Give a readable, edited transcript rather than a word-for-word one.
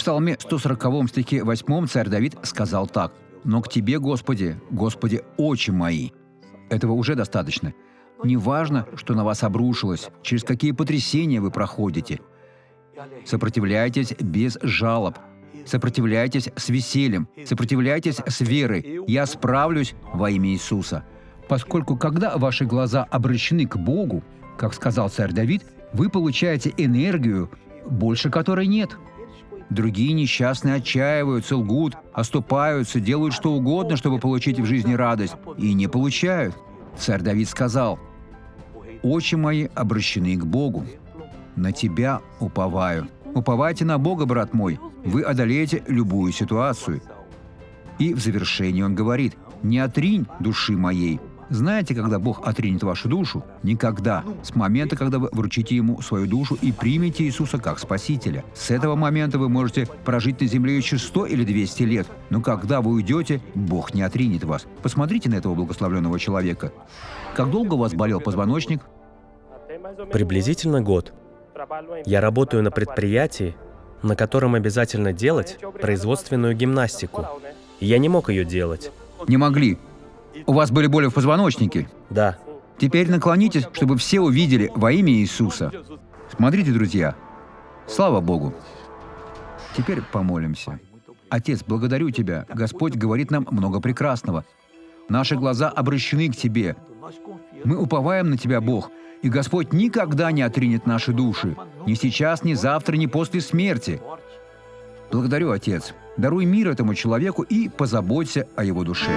Псалме 140 стихе 8 царь Давид сказал так: «Но к Тебе, Господи, Господи, очи мои». Этого уже достаточно. Не важно, что на вас обрушилось, через какие потрясения вы проходите. Сопротивляйтесь без жалоб. Сопротивляйтесь с весельем. Сопротивляйтесь с верой. Я справлюсь во имя Иисуса. Поскольку когда ваши глаза обращены к Богу, как сказал царь Давид, вы получаете энергию, больше которой нет. Другие несчастные отчаиваются, лгут, оступаются, делают что угодно, чтобы получить в жизни радость, и не получают. Царь Давид сказал: «Очи мои обращены к Богу. На Тебя уповаю». Уповайте на Бога, брат мой, вы одолеете любую ситуацию. И в завершении он говорит: «Не отринь души моей». Знаете, когда Бог отринет вашу душу? Никогда. С момента, когда вы вручите Ему свою душу и примете Иисуса как Спасителя. С этого момента вы можете прожить на земле еще 100 или 200 лет. Но когда вы уйдете, Бог не отринет вас. Посмотрите на этого благословленного человека. Как долго у вас болел позвоночник? Приблизительно год. Я работаю на предприятии, на котором обязательно делать производственную гимнастику. И я не мог ее делать. Не могли. У вас были боли в позвоночнике? Да. Теперь наклонитесь, чтобы все увидели во имя Иисуса. Смотрите, друзья. Слава Богу. Теперь помолимся. Отец, благодарю Тебя. Господь говорит нам много прекрасного. Наши глаза обращены к Тебе. Мы уповаем на Тебя, Бог. И Господь никогда не отринет наши души. Ни сейчас, ни завтра, ни после смерти. Благодарю, Отец. Даруй мир этому человеку и позаботься о его душе.